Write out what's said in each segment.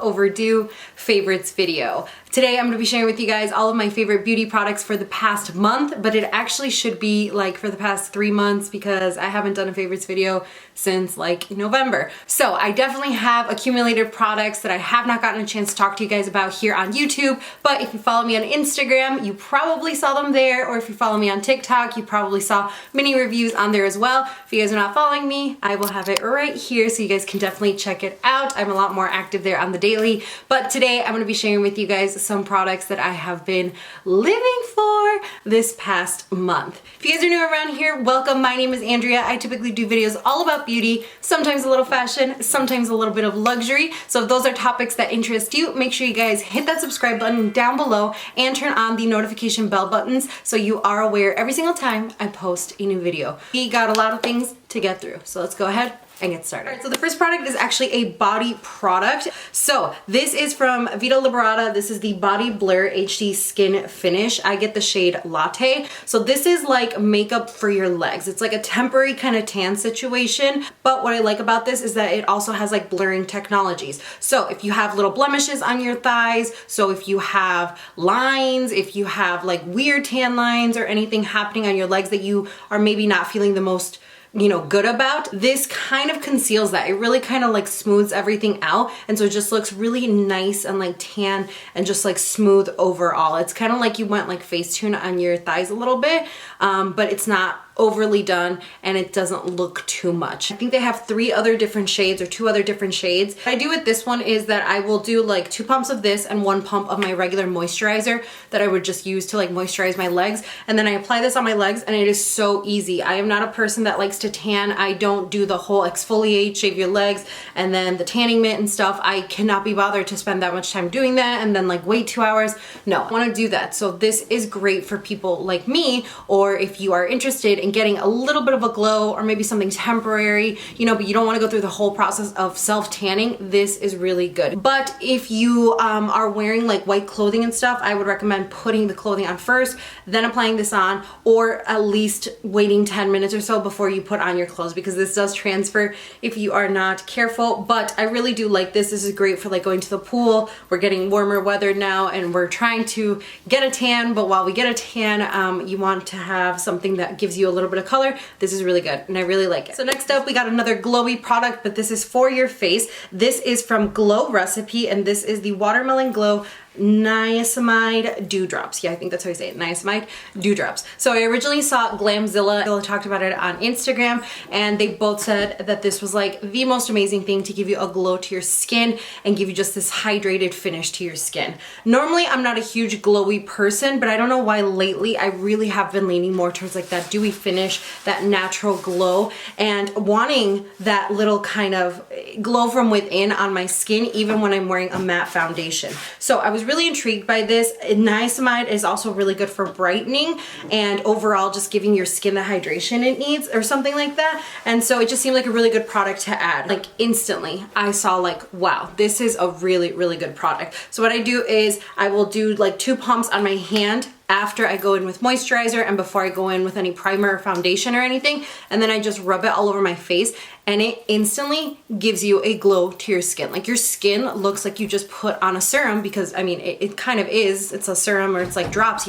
overdue favorites video. Today I'm going to be sharing with you guys all of my favorite beauty products for the past month, but it actually should be like for the past 3 months because I haven't done a favorites video since like November. So I definitely have accumulated products that I have not gotten a chance to talk to you guys about here on YouTube, but if you follow me on Instagram, you probably saw them there, or if you follow me on TikTok, you probably saw mini reviews on there as well. If you guys are not following me, I will have it right here so you guys can definitely check it out. I'm a lot more active there on the daily, but today I'm going to be sharing with you guys some products that I have been living for this past month. If you guys are new around here, welcome. My name is Andrea. I typically do videos all about beauty, sometimes a little fashion, sometimes a little bit of luxury. So if those are topics that interest you, make sure you guys hit that subscribe button down below and turn on the notification bell buttons so you are aware every single time I post a new video. We got a lot of things to get through, so let's go ahead and get started. All right, so the first product is actually a body product. So this is from Vita Liberata. This is the Body Blur HD Skin Finish. I get the shade Latte. So this is like makeup for your legs. It's like a temporary kind of tan situation. But what I like about this is that it also has like blurring technologies. So if you have little blemishes on your thighs, so if you have lines, if you have like weird tan lines or anything happening on your legs that you are maybe not feeling the most good about, this kind of conceals that. It really kind of like smooths everything out, and so it just looks really nice and like tan and just like smooth overall. It's kind of like you went like Facetune on your thighs a little bit, but it's not overly done and it doesn't look too much. I think they have 3 other different shades or 2 other different shades. What I do with this one is that I will do like 2 pumps of this and 1 pump of my regular moisturizer that I would just use to like moisturize my legs, and then I apply this on my legs, and it is so easy. I am not a person that likes to tan. I don't do the whole exfoliate, shave your legs, and then the tanning mitt and stuff. I cannot be bothered to spend that much time doing that and then like wait 2 hours. No, I want to do that. So this is great for people like me, or if you are interested in getting a little bit of a glow or maybe something temporary, but you don't want to go through the whole process of self-tanning. This is really good. But if you are wearing like white clothing and stuff, I would recommend putting the clothing on first, then applying this on, or at least waiting 10 minutes or so before you put on your clothes, because this does transfer if you are not careful. But I really do like this. This is great for like going to the pool. We're getting warmer weather now and we're trying to get a tan, but while we get a tan, you want to have something that gives you a little bit of color. This is really good and I really like it. So next up we got another glowy product, but this is for your face. This is from Glow Recipe, and this is the Watermelon Glow Niacinamide Dewdrops. Yeah, I think that's how you say it, Niacinamide Dewdrops. So I originally saw Glamzilla. They talked about it on Instagram, and they both said that this was like the most amazing thing to give you a glow to your skin and give you just this hydrated finish to your skin. Normally, I'm not a huge glowy person, but I don't know why lately I really have been leaning more towards like that dewy finish, that natural glow, and wanting that little kind of glow from within on my skin, even when I'm wearing a matte foundation. So I was really intrigued by this. Niacinamide is also really good for brightening and overall just giving your skin the hydration it needs or something like that. And so it just seemed like a really good product to add. Like instantly I saw like, wow, this is a really, really good product. So what I do is I will do like 2 pumps on my hand after I go in with moisturizer and before I go in with any primer or foundation or anything, and then I just rub it all over my face, and it instantly gives you a glow to your skin. Like your skin looks like you just put on a serum, because I mean it kind of is, it's a serum or it's like drops,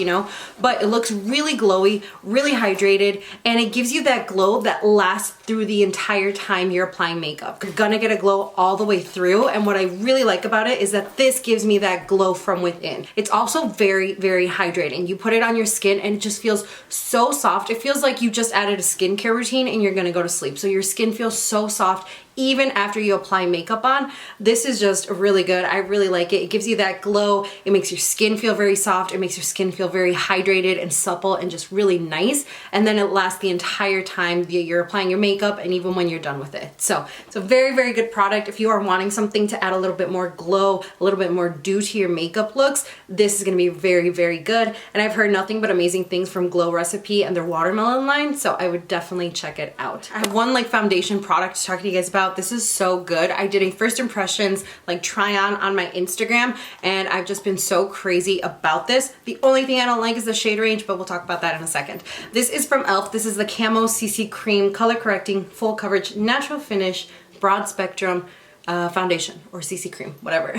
but it looks really glowy, really hydrated, and it gives you that glow that lasts through the entire time you're applying makeup. You're gonna get a glow all the way through, and what I really like about it is that this gives me that glow from within. It's also very, very hydrating. You put it on your skin and it just feels so soft. It feels like you just added a skincare routine and you're gonna go to sleep. So your skin feels so soft even after you apply makeup on. This is just really good. I really like it. It gives you that glow. It makes your skin feel very soft. It makes your skin feel very hydrated and supple and just really nice. And then it lasts the entire time that you're applying your makeup and even when you're done with it. So it's a very, very good product. If you are wanting something to add a little bit more glow, a little bit more dew to your makeup looks, this is gonna be very, very good. And I've heard nothing but amazing things from Glow Recipe and their watermelon line, so I would definitely check it out. I have one like foundation product to talk to you guys about. This is so good. I did a first impressions like try on my Instagram, and I've just been so crazy about this. The only thing I don't like is the shade range, but we'll talk about that in a second. This is from e.l.f. This is the Camo CC Cream Color Correcting Full Coverage Natural Finish Broad Spectrum foundation or CC cream, whatever.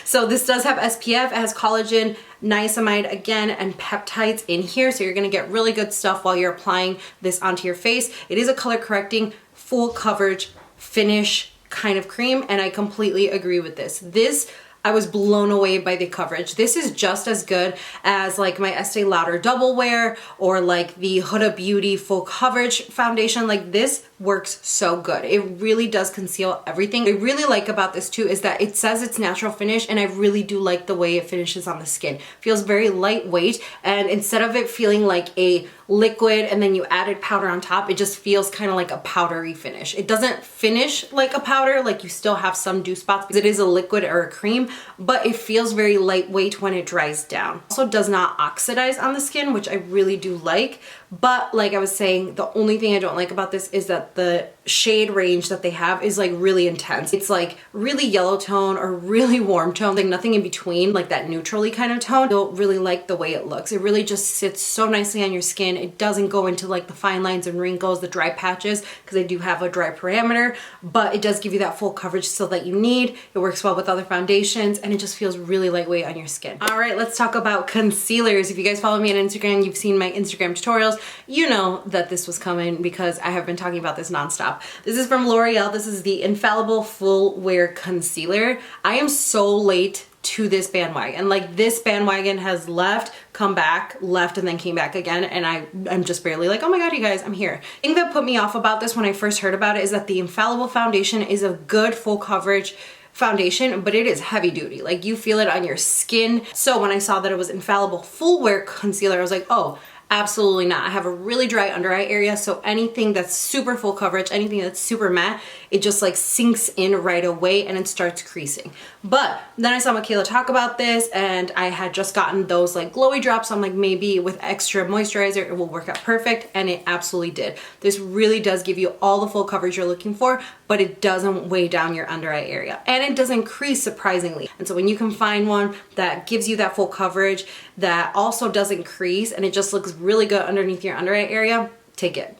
So this does have SPF, it has collagen, niacinamide again, and peptides in here. So you're gonna get really good stuff while you're applying this onto your face. It is a color correcting, full coverage finish kind of cream, and I completely agree with this. I was blown away by the coverage. This is just as good as like my Estee Lauder Double Wear or like the Huda Beauty Full Coverage Foundation. Like this works so good. It really does conceal everything. What I really like about this too is that it says it's natural finish, and I really do like the way it finishes on the skin. It feels very lightweight, and instead of it feeling like a liquid and then you added powder on top, it just feels kind of like a powdery finish. It doesn't finish like a powder, like you still have some dew spots because it is a liquid or a cream, but it feels very lightweight when it dries down. Also does not oxidize on the skin, which I really do like. But like I was saying, the only thing I don't like about this is that the shade range that they have is like really intense. It's like really yellow tone or really warm tone, like nothing in between, like that neutrally kind of tone. I don't really like the way it looks. It really just sits so nicely on your skin. It doesn't go into like the fine lines and wrinkles, the dry patches, because I do have a dry parameter, but it does give you that full coverage still that you need. It works well with other foundations, and it just feels really lightweight on your skin. All right, let's talk about concealers. If you guys follow me on Instagram, you've seen my Instagram tutorials. You know that this was coming because I have been talking about this nonstop. This is from L'Oreal. This is the Infallible Full Wear Concealer. I am so late to this bandwagon. Like this bandwagon has left, come back, left, and then came back again, and I'm just barely like, oh my god, you guys, I'm here. The thing that put me off about this when I first heard about it is that the Infallible foundation is a good full coverage foundation, but it is heavy duty. Like you feel it on your skin. So when I saw that it was Infallible Full Wear Concealer, I was like, oh, absolutely not. I have a really dry under eye area, so anything that's super full coverage, anything that's super matte, it just like sinks in right away and it starts creasing. But then I saw Michaela talk about this, and I had just gotten those like glowy drops. I'm like, maybe with extra moisturizer it will work out perfect, and it absolutely did. This really does give you all the full coverage you're looking for, but it doesn't weigh down your under eye area, and it doesn't crease, surprisingly. And so when you can find one that gives you that full coverage that also doesn't crease and it just looks really good underneath your under eye area, take it.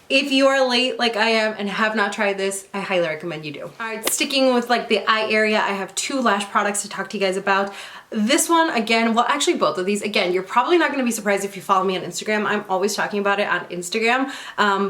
If you are late like I am and have not tried this, I highly recommend you do. All right, sticking with like the eye area, I have two lash products to talk to you guys about. This one, again, well actually both of these, again, you're probably not gonna be surprised if you follow me on Instagram. I'm always talking about it on Instagram,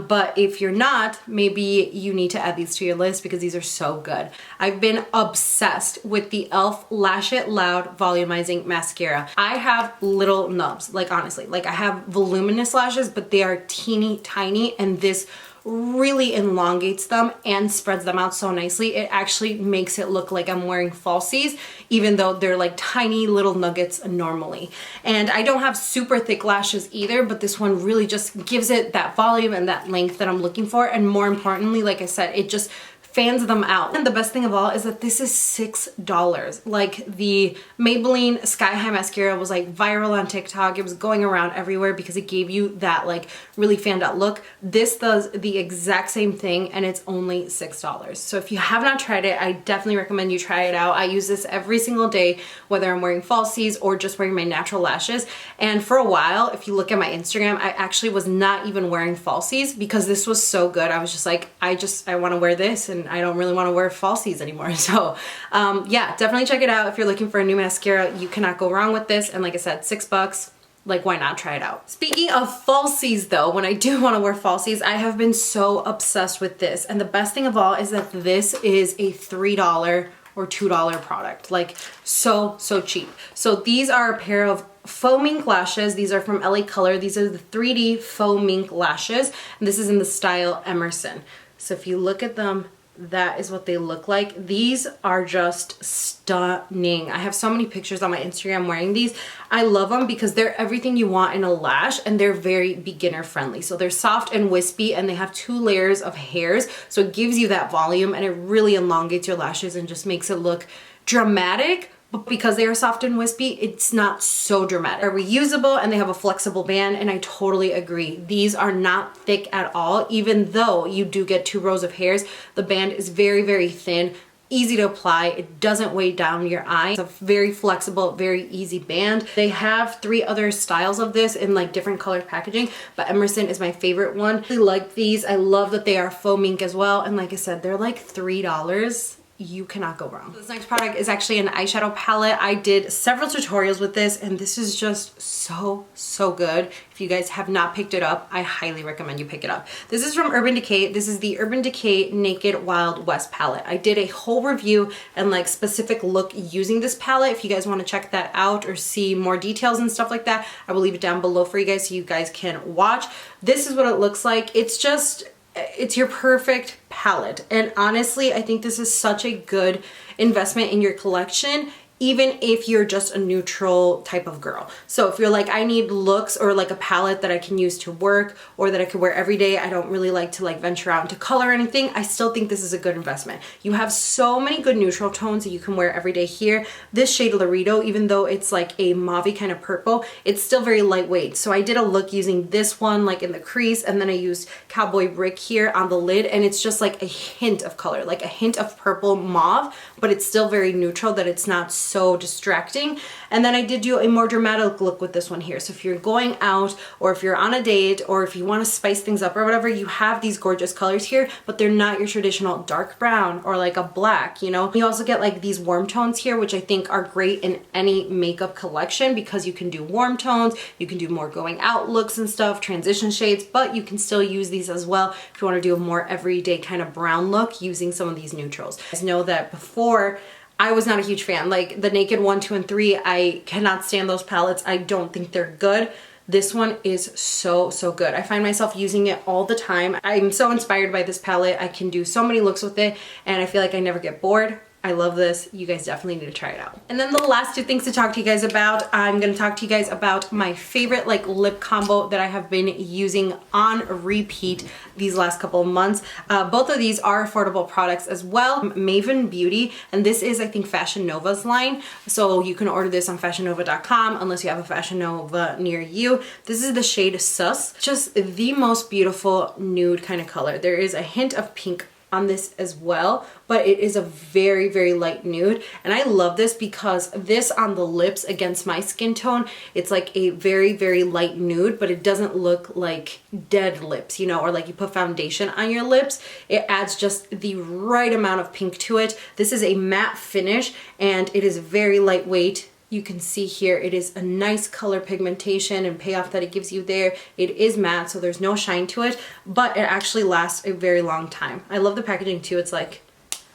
but if you're not, maybe you need to add these to your list because these are so good. I've been obsessed with the e.l.f. Lash It Loud Volumizing Mascara. I have little nubs, like honestly, like I have voluminous lashes, but they are teeny tiny, and this really elongates them and spreads them out so nicely. It actually makes it look like I'm wearing falsies, even though they're like tiny little nuggets normally. And I don't have super thick lashes either, but this one really just gives it that volume and that length that I'm looking for. And more importantly, like I said, it just fans them out. And the best thing of all is that this is $6. Like the Maybelline Sky High Mascara was like viral on TikTok. It was going around everywhere because it gave you that like really fanned out look. This does the exact same thing, and it's only $6. So if you have not tried it, I definitely recommend you try it out. I use this every single day, whether I'm wearing falsies or just wearing my natural lashes. And for a while, if you look at my Instagram, I actually was not even wearing falsies because this was so good. I was just like, I want to wear this, and I don't really want to wear falsies anymore. So yeah, definitely check it out. If you're looking for a new mascara, you cannot go wrong with this. And like I said, $6. Like, why not try it out? Speaking of falsies though, when I do want to wear falsies, I have been so obsessed with this. And the best thing of all is that this is a $3 or $2 product. Like so cheap. So these are a pair of faux mink lashes. These are from LA Color. These are the 3D faux mink lashes. And this is in the style Emerson. So if you look at them, that is what they look like. These are just stunning. I have so many pictures on my Instagram wearing these. I love them because they're everything you want in a lash, and they're very beginner friendly. So they're soft and wispy, and they have 2 layers of hairs. So it gives you that volume, and it really elongates your lashes and just makes it look dramatic. But because they are soft and wispy, it's not so dramatic. They're reusable and they have a flexible band, and I totally agree. These are not thick at all. Even though you do get 2 rows of hairs, the band is very, very thin, easy to apply. It doesn't weigh down your eye. It's a very flexible, very easy band. They have 3 other styles of this in like different colored packaging, but Emerson is my favorite one. I really like these. I love that they are faux mink as well. And like I said, they're like $3. you cannot go wrong. This next product is actually an eyeshadow palette. I did several tutorials with this and this is just so good. If you guys have not picked it up, I highly recommend you pick it up. This is from Urban Decay. This is the Urban Decay Naked Wild West palette. I did a whole review and like specific look using this palette. If you guys want to check that out or see more details and stuff like that, I will leave it down below for you guys so you guys can watch. This is what it looks like. It's your perfect palette. And honestly, I think this is such a good investment in your collection, even if you're just a neutral type of girl. So if you're like, I need looks or like a palette that I can use to work or that I could wear every day, I don't really like to like venture out into color or anything, I still think this is a good investment. You have so many good neutral tones that you can wear every day here. This shade Laredo, even though it's like a mauve kind of purple, it's still very lightweight. So I did a look using this one like in the crease, and then I used Cowboy Brick here on the lid, and it's just like a hint of color, like a hint of purple mauve, but it's still very neutral, that it's not so distracting. And then I did do a more dramatic look with this one here. So if you're going out or if you're on a date or if you want to spice things up or whatever, you have these gorgeous colors here, but they're not your traditional dark brown or like a black, you know. You also get like these warm tones here, which I think are great in any makeup collection because you can do warm tones, you can do more going out looks and stuff, transition shades, but you can still use these as well if you want to do a more everyday kind of brown look using some of these neutrals. You guys know that before I was not a huge fan. Like the Naked 1, 2, and 3, I cannot stand those palettes. I don't think they're good. This one is so good. I find myself using it all the time. I'm so inspired by this palette. I can do so many looks with it and I feel like I never get bored. I love this. You guys definitely need to try it out. And then the last two things to talk to you guys about, I'm going to talk to you guys about my favorite like lip combo that I have been using on repeat these last couple of months. Both of these are affordable products as well. Maven Beauty, and this is I think Fashion Nova's line. So you can order this on fashionnova.com unless you have a Fashion Nova near you. This is the shade Sus. Just the most beautiful nude kind of color. There is a hint of pink on this as well, but it is a very light nude, and I love this because this on the lips against my skin tone, it's like a very light nude, but it doesn't look like dead lips, you know, or like you put foundation on your lips. It adds just the right amount of pink to it. This is a matte finish and it is very lightweight. You can see here it is a nice color pigmentation and payoff that it gives you there. It is matte, so there's no shine to it, but it actually lasts a very long time. I love the packaging too. It's like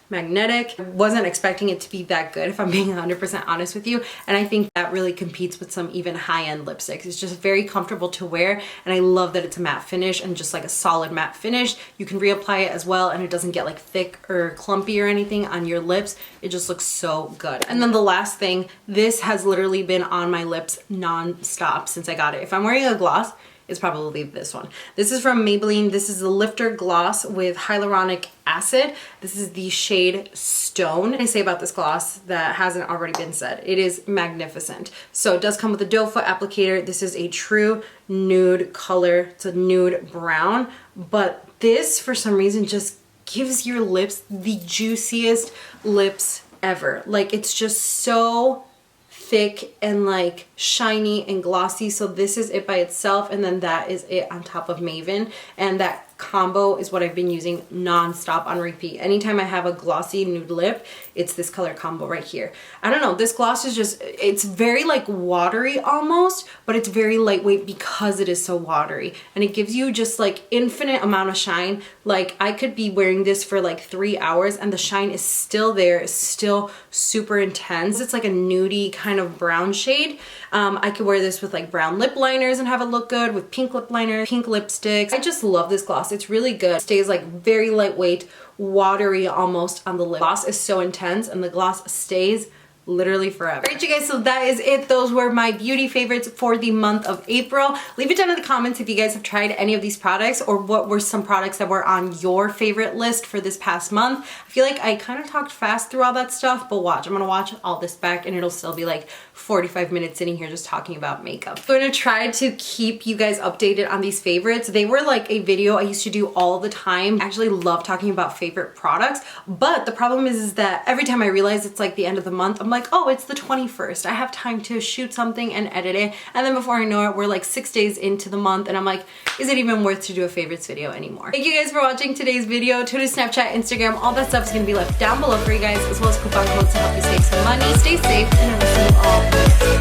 magnetic. I wasn't expecting it to be that good, if I'm being 100% honest with you, and I think that really competes with some even high-end lipsticks. It's just very comfortable to wear, and I love that it's a matte finish and just like a solid matte finish. You can reapply it as well, and it doesn't get like thick or clumpy or anything on your lips. It just looks so good. And then the last thing, this has literally been on my lips non-stop since I got it. If I'm wearing a gloss, it's probably this one. This is from Maybelline. This is the Lifter Gloss with hyaluronic acid. This is the shade Stone. What can I say about this gloss that hasn't already been said? It is magnificent. So it does come with a doe foot applicator. This is a true nude color. It's a nude brown, but this for some reason just gives your lips the juiciest lips ever. Like it's just so thick and like shiny and glossy. So this is it by itself, and then that is it on top of Maven, and that combo is what I've been using non-stop on repeat. Anytime I have a glossy nude lip, it's this color combo right here. I don't know, this gloss is just, it's very like watery almost, but it's very lightweight because it is so watery, and it gives you just like infinite amount of shine. Like I could be wearing this for like 3 hours and the shine is still there, it's still super intense. It's like a nudie kind of brown shade. I could wear this with like brown lip liners and have it look good, with pink lip liner, pink lipsticks. I just love this gloss. It's really good. It stays like very lightweight, watery almost on the lip. The gloss is so intense and the gloss stays literally forever. Alright you guys, so that is it. Those were my beauty favorites for the month of April. Leave it down in the comments if you guys have tried any of these products, or what were some products that were on your favorite list for this past month. I feel like I kind of talked fast through all that stuff, but watch, I'm gonna watch all this back and it'll still be like 45 minutes sitting here just talking about makeup. So I'm gonna try to keep you guys updated on these favorites. They were like a video I used to do all the time. I actually love talking about favorite products, but the problem is that every time I realize it's like the end of the month, I'm like, oh, it's the 21st. I have time to shoot something and edit it. And then before I know it, we're like 6 days into the month and I'm like, is it even worth to do a favorites video anymore? Thank you guys for watching today's video. Twitter, Snapchat, Instagram, all that stuff is gonna be left down below for you guys, as well as coupon codes to help you save some money. Stay safe, and I will see you all next time.